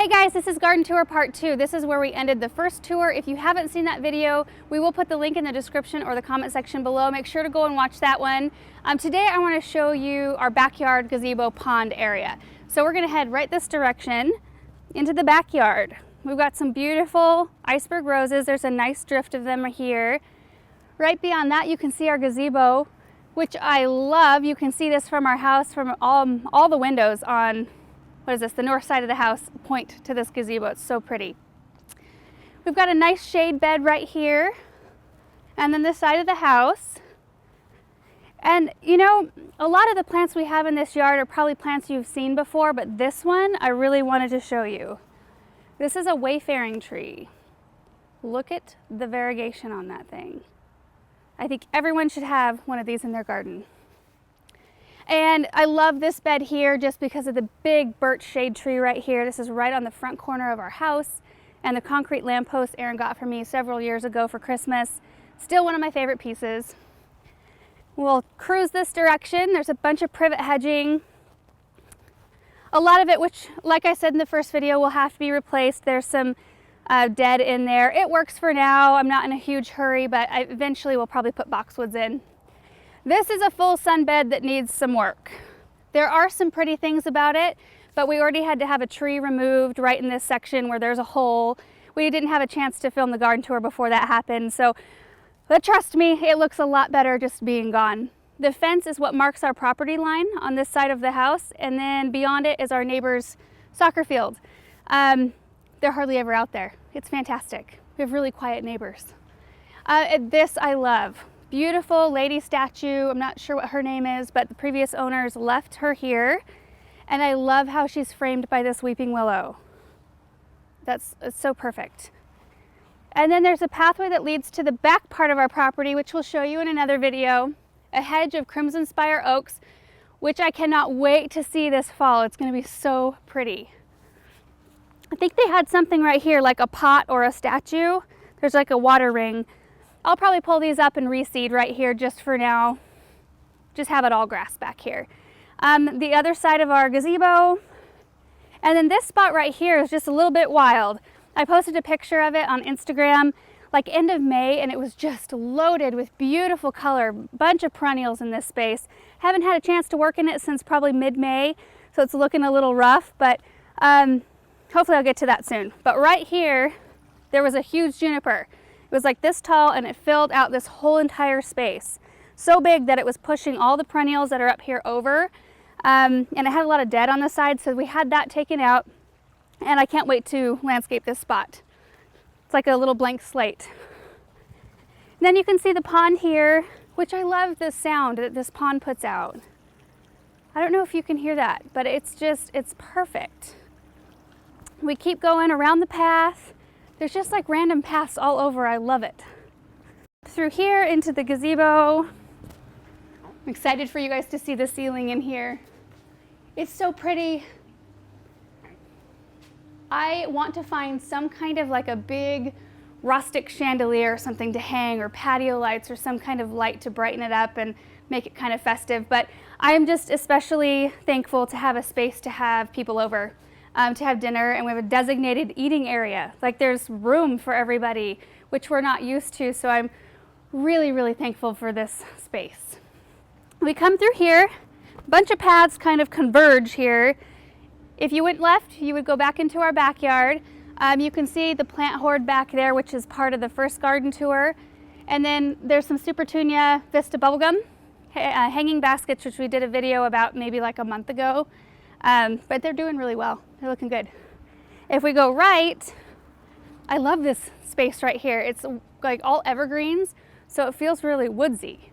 Hey guys, this is Garden Tour Part 2. This is where we ended the first tour. If you haven't seen that video, we will put the link in the description or the comment section below. Make sure to go and watch that one. Today I want to show you our backyard gazebo pond area. So we're going to head right this direction into the backyard. We've got some beautiful iceberg roses. There's a nice drift of them here. Right beyond that you can see our gazebo, which I love. You can see this from our house, from all the windows on, what is this, the north side of the house point to this gazebo. It's so pretty. We've got a nice shade bed right here, and then this side of the house. And you know, a lot of the plants we have in this yard are probably plants you've seen before, but this one I really wanted to show you. This is a wayfaring tree. Look at the variegation on that thing. I think everyone should have one of these in their garden. And I love this bed here just because of the big birch shade tree right here. This is right on the front corner of our house, and the concrete lamppost Aaron got for me several years ago for Christmas. Still one of my favorite pieces. We'll cruise this direction. There's a bunch of privet hedging. A lot of it, which, like I said in the first video, will have to be replaced. There's some dead in there. It works for now. I'm not in a huge hurry, but I eventually will probably put boxwoods in. This is a full sun bed that needs some work. There are some pretty things about it, but we already had to have a tree removed right in this section where there's a hole. We didn't have a chance to film the garden tour before that happened, but trust me, it looks a lot better just being gone. The fence is what marks our property line on this side of the house, and then beyond it is our neighbor's soccer field. They're hardly ever out there. It's fantastic. We have really quiet neighbors. This I love. Beautiful lady statue. I'm not sure what her name is, but the previous owners left her here, and I love how she's framed by this weeping willow. It's so perfect. And then there's a pathway that leads to the back part of our property, which we'll show you in another video. A hedge of crimson spire oaks, which I cannot wait to see this fall. It's going to be so pretty. I think they had something right here like a pot or a statue. There's like a water ring. I'll probably pull these up and reseed right here just for now. Just have it all grass back here. The other side of our gazebo. And then this spot right here is just a little bit wild. I posted a picture of it on Instagram like end of May, and it was just loaded with beautiful color. Bunch of perennials in this space. Haven't had a chance to work in it since probably mid-May, so it's looking a little rough, but hopefully I'll get to that soon. But right here, there was a huge juniper. It was like this tall, and it filled out this whole entire space. So big that it was pushing all the perennials that are up here over. And it had a lot of dead on the side, so we had that taken out. And I can't wait to landscape this spot. It's like a little blank slate. And then you can see the pond here, which I love the sound that this pond puts out. I don't know if you can hear that, but it's perfect. We keep going around the path. There's just like random paths all over. I love it. Through here into the gazebo. I'm excited for you guys to see the ceiling in here. It's so pretty. I want to find some kind of like a big rustic chandelier or something to hang, or patio lights, or some kind of light to brighten it up and make it kind of festive. But I'm just especially thankful to have a space to have people over. To have dinner, and we have a designated eating area. Like there's room for everybody, which we're not used to, so I'm really, really thankful for this space. We come through here, a bunch of paths kind of converge here. If you went left, you would go back into our backyard. You can see the plant hoard back there, which is part of the first garden tour. And then there's some Supertunia Vista bubblegum hanging baskets, which we did a video about maybe like a month ago. But they're doing really well. They're looking good. If we go right, I love this space right here. It's like all evergreens, so it feels really woodsy.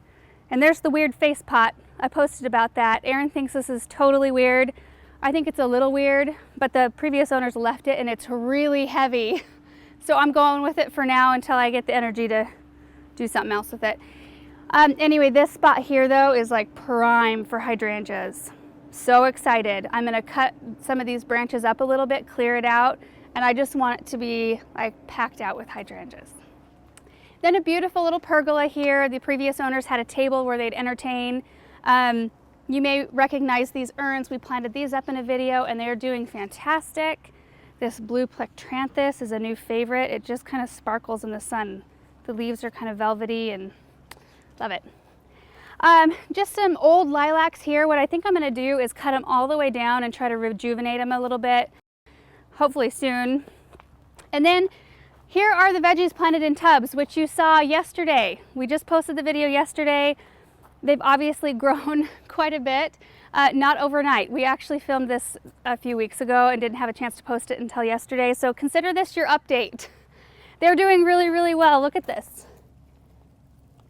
And there's the weird face pot. I posted about that. Aaron thinks this is totally weird. I think it's a little weird, but the previous owners left it and it's really heavy. So I'm going with it for now until I get the energy to do something else with it. Anyway, this spot here though is like prime for hydrangeas. So excited. I'm going to cut some of these branches up a little bit, clear it out, and I just want it to be like packed out with hydrangeas. Then a beautiful little pergola here. The previous owners had a table where they'd entertain. You may recognize these urns. We planted these up in a video, and they're doing fantastic. This blue plectranthus is a new favorite. It just kind of sparkles in the sun. The leaves are kind of velvety and love it. Just some old lilacs here. What I think I'm going to do is cut them all the way down and try to rejuvenate them a little bit, hopefully soon. And then here are the veggies planted in tubs, which you saw yesterday. We just posted the video yesterday. They've obviously grown quite a bit, not overnight. We actually filmed this a few weeks ago and didn't have a chance to post it until yesterday. So consider this your update. They're doing really, really well. Look at this.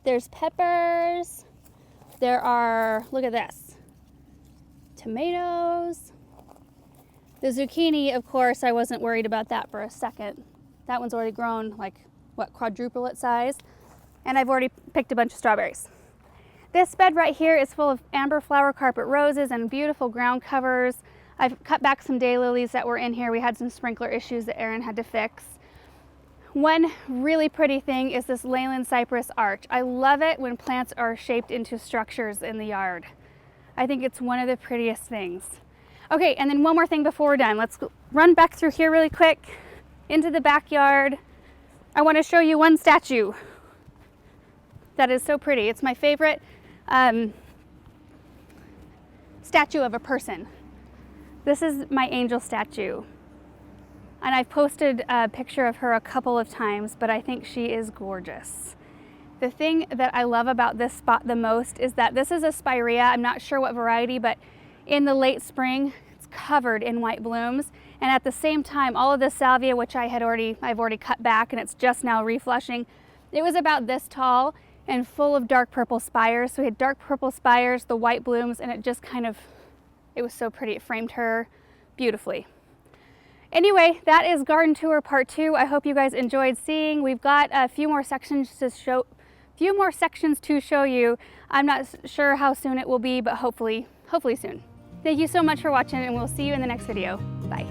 There's peppers. There are, look at this, tomatoes. The zucchini, of course, I wasn't worried about that for a second. That one's already grown like, what, quadruple its size. And I've already picked a bunch of strawberries. This bed right here is full of amber flower carpet roses and beautiful ground covers. I've cut back some daylilies that were in here. We had some sprinkler issues that Aaron had to fix. One really pretty thing is this Leyland cypress arch. I love it when plants are shaped into structures in the yard. I think it's one of the prettiest things. Okay, and then one more thing before we're done. Let's run back through here really quick into the backyard. I want to show you one statue that is so pretty. It's my favorite statue of a person. This is my angel statue. And I've posted a picture of her a couple of times, but I think she is gorgeous. The thing that I love about this spot the most is that this is a Spirea. I'm not sure what variety, but in the late spring, it's covered in white blooms. And at the same time, all of the salvia, which I've already cut back and it's just now reflushing, it was about this tall and full of dark purple spires. So we had dark purple spires, the white blooms, and it just kind of, it was so pretty. It framed her beautifully. Anyway, that is garden tour part 2. I hope you guys enjoyed seeing. We've got a few more sections to show you. I'm not sure how soon it will be, but hopefully soon. Thank you so much for watching, and we'll see you in the next video. Bye.